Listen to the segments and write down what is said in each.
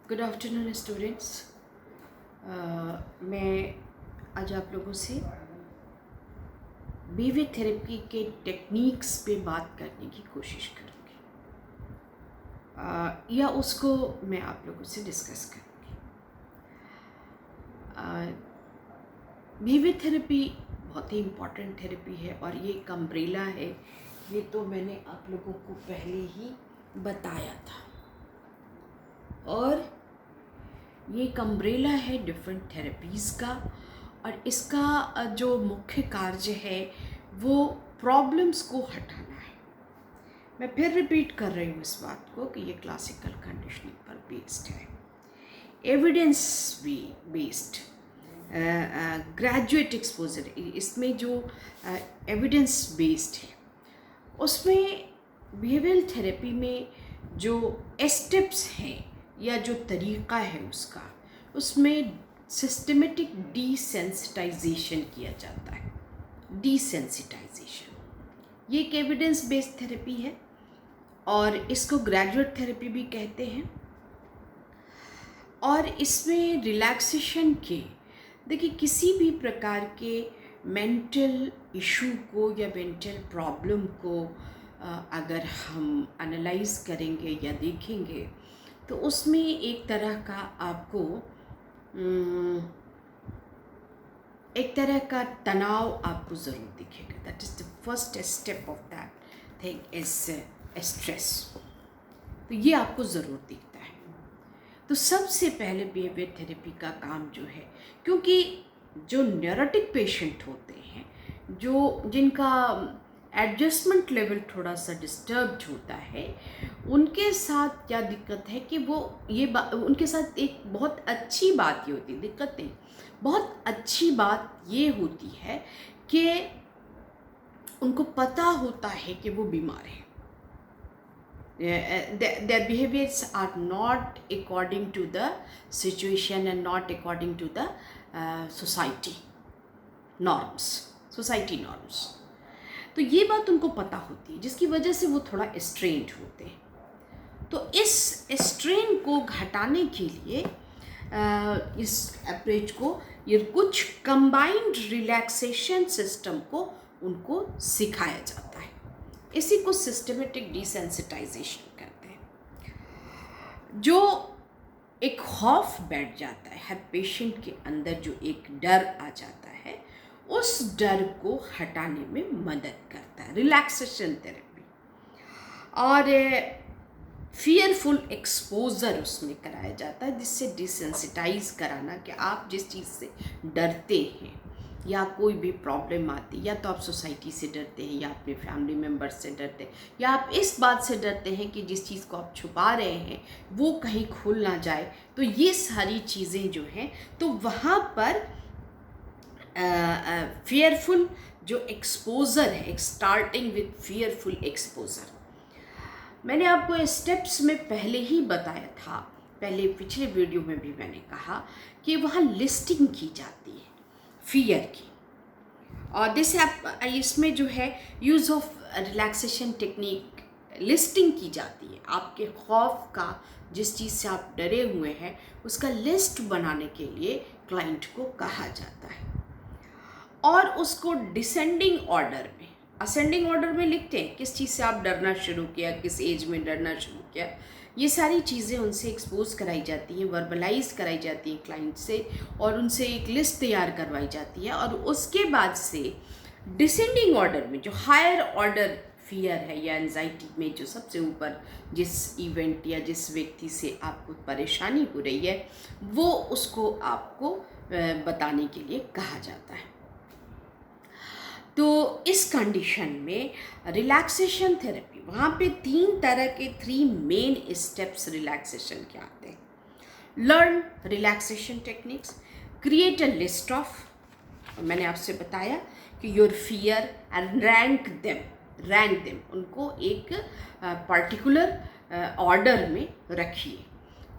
Good afternoon students. मैं आज आप लोगों से बिहेवियर थेरेपी के टेक्निक्स पे बात करने की कोशिश करूँगी, या उसको मैं आप लोगों से डिस्कस करूँगी। बिहेवियर थेरेपी बहुत ही इम्पॉर्टेंट थेरेपी है और ये एक अम्ब्रेला है। ये तो मैंने आप लोगों को पहले ही बताया था। और ये एक अम्ब्रेला है डिफरेंट थेरेपीज़ का, और इसका जो मुख्य कार्य है वो प्रॉब्लम्स को हटाना है। मैं फिर रिपीट कर रही हूँ इस बात को कि ये क्लासिकल कंडीशनिंग पर बेस्ड है, एविडेंस बेस्ड, ग्रेजुएट एक्सपोजर। इसमें जो एविडेंस बेस्ड है उसमें बिहेवियरल थेरेपी में जो स्टेप्स हैं या जो तरीक़ा है उसमें सिस्टमेटिक डिसेंसिटाइजेशन किया जाता है। डिसेंसिटाइजेशन ये एक एविडेंस बेस्ड थेरेपी है और इसको ग्रेजुएट थेरेपी भी कहते हैं। और इसमें रिलैक्सेशन के, देखिए, किसी भी प्रकार के मेंटल इशू को या मेंटल प्रॉब्लम को अगर हम एनालाइज करेंगे या देखेंगे तो उसमें एक तरह का आपको एक तरह का तनाव आपको ज़रूर दिखेगा। That is the first step of that thing is stress. तो ये आपको ज़रूर दिखता है। तो सबसे पहले बिहेवियर थेरेपी का काम जो है, क्योंकि जो न्यूरोटिक पेशेंट होते हैं, जिनका एडजस्टमेंट लेवल थोड़ा सा डिस्टर्ब्ड होता है, उनके साथ क्या दिक्कत है कि उनके साथ एक बहुत अच्छी बात ये होती है, दिक्कत नहीं, बहुत अच्छी बात ये होती है कि उनको पता होता है कि वो बीमार है। Their behaviors are not according to the situation and not according to the society norms. तो ये बात उनको पता होती है, जिसकी वजह से वो थोड़ा स्ट्रेन्ड होते हैं। तो इस स्ट्रेन को घटाने के लिए इस अप्रोच को, ये कुछ कंबाइंड रिलैक्सेशन सिस्टम को उनको सिखाया जाता है। इसी को सिस्टमेटिक डिसेंसिटाइजेशन कहते हैं। जो एक खौफ बैठ जाता है हर पेशेंट के अंदर, जो एक डर आ जाता है, उस डर को हटाने में मदद करता है रिलैक्सेशन थेरेपी। और फियरफुल एक्सपोजर उसमें कराया जाता है, जिससे डिसेंसिटाइज कराना कि आप जिस चीज़ से डरते हैं या कोई भी प्रॉब्लम आती है, या तो आप सोसाइटी से डरते हैं या अपने फैमिली मेम्बर्स से डरते हैं, या आप इस बात से डरते हैं कि जिस चीज़ को आप छुपा रहे हैं वो कहीं खुल ना जाए। तो ये सारी चीज़ें जो हैं, तो वहाँ पर फियरफुल जो एक्सपोजर है, स्टार्टिंग विद फियरफुल एक्सपोजर, मैंने आपको स्टेप्स में पहले ही बताया था, पहले पिछले वीडियो में भी मैंने कहा कि वहाँ लिस्टिंग की जाती है फियर की। और इसमें जो है use of relaxation technique, listing की जाती है। आपके खौफ का, जिस चीज़ से आप डरे हुए हैं, उसका लिस्ट बनाने के लिए क्लाइंट को कहा जाता है। और उसको डिसेंडिंग ऑर्डर में, असेंडिंग ऑर्डर में लिखते हैं किस चीज़ से आप डरना शुरू किया, किस एज में डरना शुरू किया। ये सारी चीज़ें उनसे एक्सपोज कराई जाती हैं, वर्बलाइज कराई जाती हैं क्लाइंट से, और उनसे एक लिस्ट तैयार करवाई जाती है। और उसके बाद से डिसेंडिंग ऑर्डर में जो हायर ऑर्डर फियर है या एंजाइटी में, जो सबसे ऊपर जिस इवेंट या जिस व्यक्ति से आपको परेशानी हो रही है, वो उसको आपको बताने के लिए कहा जाता है। तो इस कंडीशन में रिलैक्सेशन थेरेपी, वहाँ पे 3 मेन स्टेप्स रिलैक्सेशन के आते हैं। Learn relaxation techniques, create a list of, मैंने आपसे बताया कि your fear and rank them, उनको एक पर्टिकुलर ऑर्डर में रखिए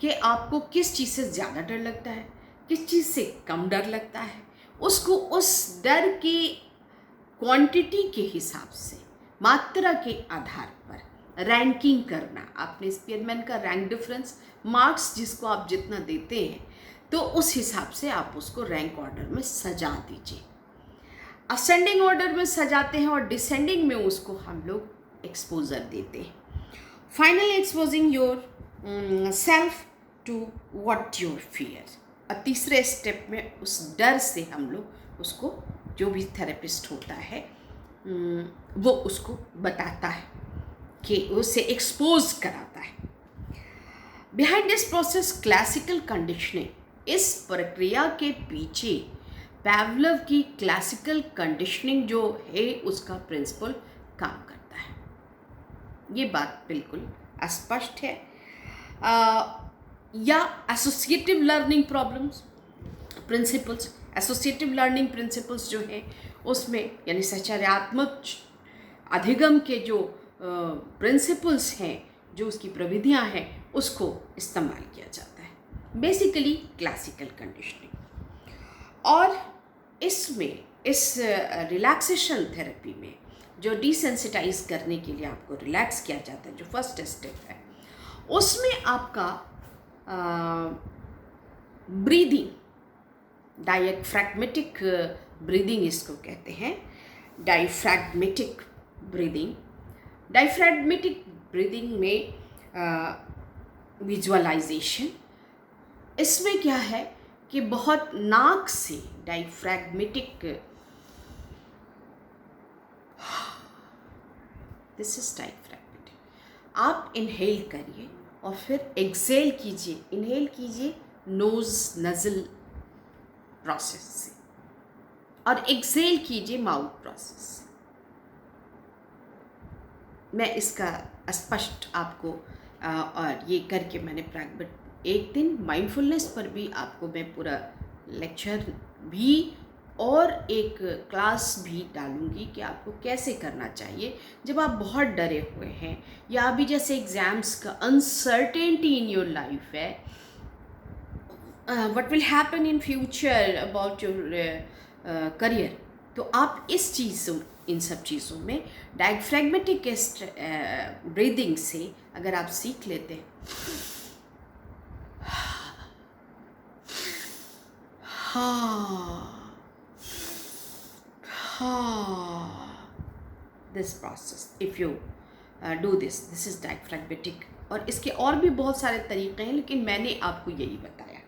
कि आपको किस चीज़ से ज़्यादा डर लगता है, किस चीज़ से कम डर लगता है। उसको उस डर की क्वांटिटी के हिसाब से, मात्रा के आधार पर रैंकिंग करना, आपने स्पीयरमैन का रैंक डिफरेंस, मार्क्स जिसको आप जितना देते हैं तो उस हिसाब से आप उसको रैंक ऑर्डर में सजा दीजिए। असेंडिंग ऑर्डर में सजाते हैं और डिसेंडिंग में उसको हम लोग एक्सपोजर देते हैं। Finally exposing your self to what your fear. और तीसरे स्टेप में उस डर से हम लोग उसको, जो भी थेरेपिस्ट होता है वो उसको बताता है कि उसे एक्सपोज कराता है। Behind this process classical conditioning, इस प्रक्रिया के पीछे पैवलव की क्लासिकल कंडीशनिंग जो है उसका प्रिंसिपल काम करता है। ये बात बिल्कुल स्पष्ट है। या associative learning problems principles, associative learning principles जो है उसमें यानी सचर्यात्मक अधिगम के जो प्रिंसिपल्स हैं, जो उसकी प्रविधियां हैं, उसको इस्तेमाल किया जाता है। Basically classical conditioning. और इसमें इस रिलैक्सेशन थेरेपी में जो डिसेंसिटाइज करने के लिए आपको रिलैक्स किया जाता है, जो फर्स्ट स्टेप है, उसमें आपका ब्रीदिंग, डायफ्रैग्मेटिक ब्रीदिंग इसको कहते हैं, डायफ्रैग्मेटिक ब्रीदिंग। डायफ्रैग्मेटिक ब्रीदिंग में विजुअलाइजेशन, इसमें क्या है कि बहुत नाक से डायफ्रैग्मेटिक, दिस इज डायफ्रैग्मेटिक, आप इनहेल करिए और फिर एक्सेल कीजिए, इनहेल कीजिए नोज नजल प्रोसेस से और एक्सेल कीजिए माउथ प्रोसेस से। मैं इसका स्पष्ट आपको और ये करके मैंने एक दिन माइंडफुलनेस पर भी आपको मैं पूरा लेक्चर भी और एक क्लास भी डालूंगी कि आपको कैसे करना चाहिए जब आप बहुत डरे हुए हैं, या अभी जैसे एग्ज़ाम्स का अनसर्टेनिटी इन योर लाइफ है, what will happen in future about your career. तो आप इस चीज़ों, इन सब चीज़ों में डायफ्रैग्मेटिक ब्रीदिंग से अगर आप सीख लेते हैं, this process, if you do this is diaphragmatic. और इसके और भी बहुत सारे तरीके हैं, लेकिन मैंने आपको यही बताया।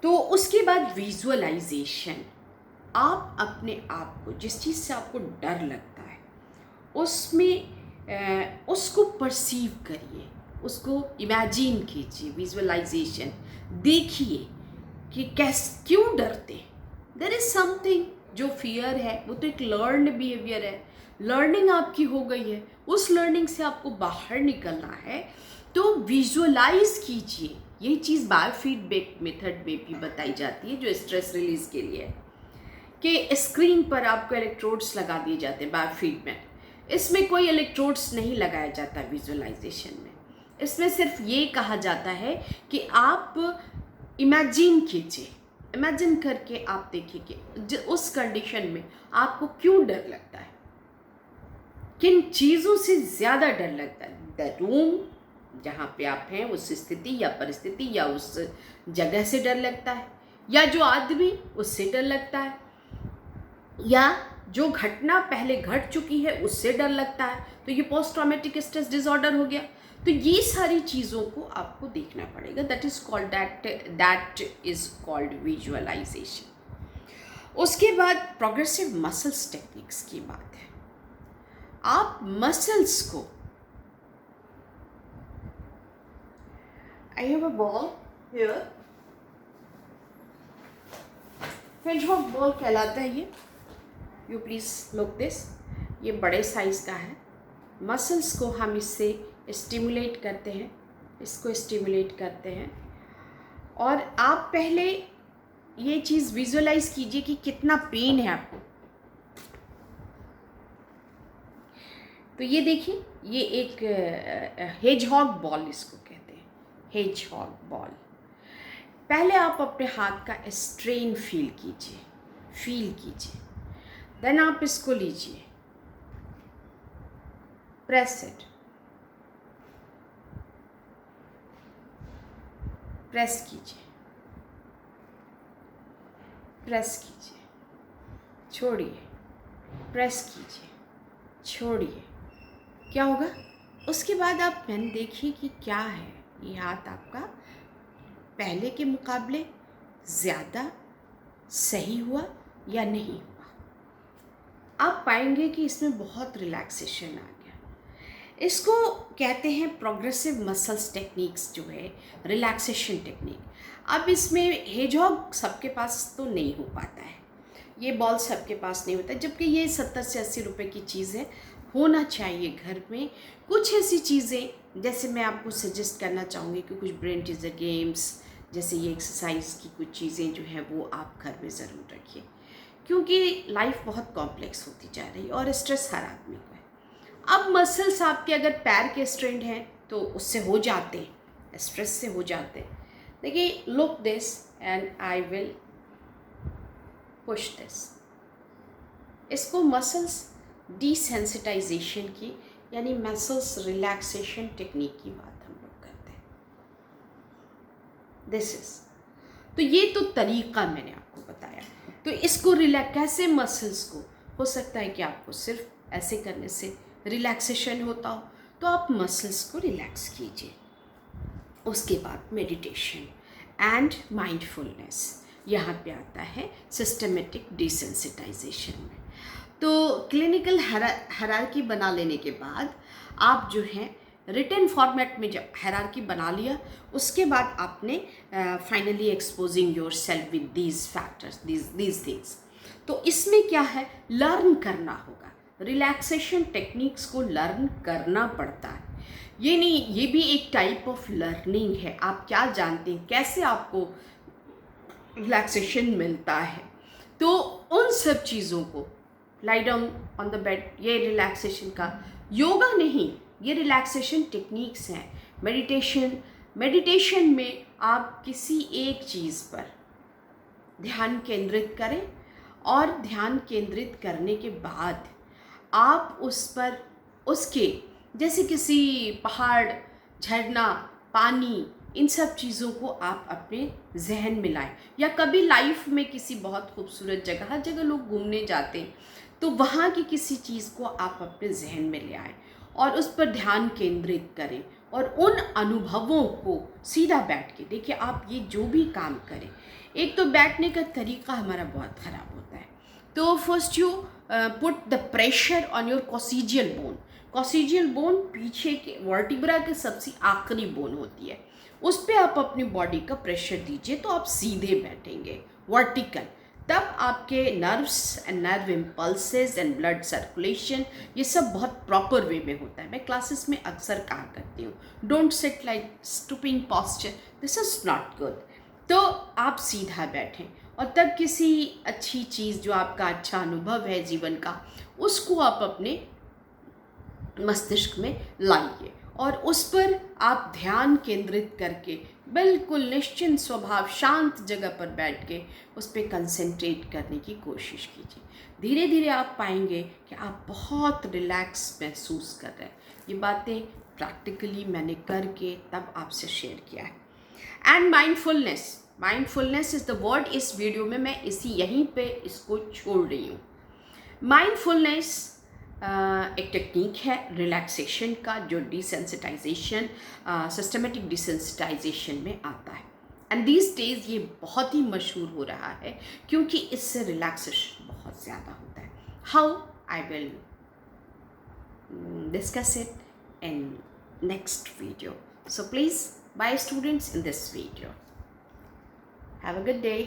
तो उसके बाद विजुअलाइजेशन, आप अपने आप को, जिस चीज़ से आपको डर लगता है उसमें उसको परसीव करिए, उसको इमेजिन कीजिए, विजुअलाइजेशन देखिए कि क्यों डरते। देयर इज़ समथिंग, जो फियर है वो तो एक लर्न्ड बिहेवियर है, लर्निंग आपकी हो गई है, उस लर्निंग से आपको बाहर निकलना है। तो विजुअलाइज कीजिए। ये चीज़ बायोफीडबैक मेथड में भी बताई जाती है, जो स्ट्रेस रिलीज के लिए है, कि स्क्रीन पर आपको इलेक्ट्रोड्स लगा दिए जाते हैं बायोफीडबैक। इसमें कोई इलेक्ट्रोड्स नहीं लगाया जाता विजुअलाइजेशन में। इसमें सिर्फ ये कहा जाता है कि आप इमेजिन कीजिए, इमेजिन करके आप देखिए कि उस कंडीशन में आपको क्यों डर लगता है, किन चीज़ों से ज़्यादा डर लगता है। द रूम जहाँ पे आप हैं, उस स्थिति या परिस्थिति या उस जगह से डर लगता है, या जो आदमी उससे डर लगता है, या जो घटना पहले घट चुकी है उससे डर लगता है। तो ये पोस्ट ट्रॉमेटिक स्ट्रेस डिसऑर्डर हो गया। तो ये सारी चीज़ों को आपको देखना पड़ेगा। That is called visualisation. उसके बाद प्रोग्रेसिव मसल्स टेक्निक्स की बात है। आप मसल्स को, I have a ball here, hedgehog ball कहलाता है ये, यू प्लीज़ लुक दिस, ये बड़े साइज़ का है। मसल्स को हम इससे स्टिमुलेट करते हैं, इसको स्टिमुलेट करते हैं। और आप पहले ये चीज़ विजुअलाइज कीजिए कि कितना पेन है आपको। तो ये देखिए, ये एक हेजहॉग बॉल इसको कहते हैं, हेजहॉग बॉल। पहले आप अपने हाथ का स्ट्रेन फील कीजिए, देन आप इसको लीजिए, प्रेस इट, प्रेस कीजिए, प्रेस कीजिए, छोड़िए, प्रेस कीजिए, छोड़िए। क्या होगा? उसके बाद आप पेन देखिए कि क्या है, ये हाथ आपका पहले के मुकाबले ज़्यादा सही हुआ या नहीं हुआ। आप पाएंगे कि इसमें बहुत रिलैक्सेशन आ गया। इसको कहते हैं प्रोग्रेसिव मसल्स टेक्निक्स, जो है रिलैक्सेशन टेक्निक। अब इसमें हेजहॉग सबके पास तो नहीं हो पाता है, ये बॉल सबके पास नहीं होता, जबकि ये 70 से 80 रुपए की चीज़ है। होना चाहिए घर में कुछ ऐसी चीज़ें, जैसे मैं आपको सजेस्ट करना चाहूँगी कि कुछ ब्रेन टीजर गेम्स, जैसे ये एक्सरसाइज की कुछ चीज़ें जो है वो आप घर में ज़रूर रखिए, क्योंकि लाइफ बहुत कॉम्प्लेक्स होती जा रही है और स्ट्रेस हर आदमी को है। अब मसल्स आपके अगर पैर के स्ट्रेंड हैं तो उससे हो जाते हैं, स्ट्रेस से हो जाते हैं। देखिए, look this and I will push this. इसको मसल्स डिसेंसिटाइजेशन की, यानी मसल्स रिलैक्सेशन टेक्निक की बात हम लोग करते हैं। दिस इज, तो ये तो तरीका मैंने आपको बताया। तो इसको कैसे मसल्स को, हो सकता है कि आपको सिर्फ ऐसे करने से रिलैक्सेशन होता हो, तो आप मसल्स को रिलैक्स कीजिए। उसके बाद मेडिटेशन एंड माइंडफुलनेस यहाँ पे आता है सिस्टमेटिक डिसेंसिटाइजेशन में। तो क्लिनिकल हायरार्की बना लेने के बाद आप जो है रिटन फॉर्मेट में जब हायरार्की बना लिया, उसके बाद आपने finally exposing your self with these factors, these things. तो इसमें क्या है, लर्न करना होगा। रिलैक्सेशन टेक्निक्स को लर्न करना पड़ता है। ये नहीं, ये भी एक टाइप ऑफ लर्निंग है। आप क्या जानते हैं, कैसे आपको रिलैक्सेशन मिलता है। तो उन सब चीज़ों को, lie down on the bed, ये रिलैक्सेशन का, योगा नहीं, ये रिलैक्सेशन टेक्निक्स हैं। मेडिटेशन में आप किसी एक चीज़ पर ध्यान केंद्रित करें, और ध्यान केंद्रित करने के बाद आप उस पर, उसके जैसे किसी पहाड़, झरना, पानी, इन सब चीज़ों को आप अपने जहन में लाएं। या कभी लाइफ में किसी बहुत खूबसूरत जगह, हर जगह लोग घूमने जाते हैं, तो वहाँ की किसी चीज़ को आप अपने जहन में ले आएँ और उस पर ध्यान केंद्रित करें, और उन अनुभवों को सीधा बैठ के देखिए। आप ये जो भी काम करें, एक तो बैठने का तरीका हमारा बहुत ख़राब होता है। तो first you put the pressure on your coccygeal bone. Coccygeal bone पीछे के वर्टिब्रा के सबसे आखिरी बोन होती है, उस पर आप अपनी बॉडी का प्रेशर दीजिए, तो आप सीधे बैठेंगे वर्टिकल। तब आपके nerves and nerve impulses and blood circulation, ये सब बहुत प्रॉपर वे में होता है। मैं क्लासेस में अक्सर कहा करती हूँ, don't sit like stooping posture, this is not good. तो आप सीधा बैठें, और तब किसी अच्छी चीज़, जो आपका अच्छा अनुभव है जीवन का, उसको आप अपने मस्तिष्क में लाइए, और उस पर आप ध्यान केंद्रित करके बिल्कुल निश्चिंत स्वभाव, शांत जगह पर बैठ के उस पर कंसंट्रेट करने की कोशिश कीजिए। धीरे धीरे आप पाएंगे कि आप बहुत रिलैक्स महसूस कर रहे हैं। ये बातें प्रैक्टिकली मैंने करके तब आपसे शेयर किया है। And mindfulness is the word. इस वीडियो में मैं यहीं पे इसको छोड़ रही हूँ। माइंडफुलनेस एक टेक्निक है रिलैक्सेशन का, जो डिसेंसिटाइजेशन, सिस्टमेटिक डिसेंसिटाइजेशन में आता है। एंड दीज डेज ये बहुत ही मशहूर हो रहा है, क्योंकि इससे रिलैक्सेशन बहुत ज़्यादा होता है। How, I will discuss it in next video. So please buy students in this video. Have a good day.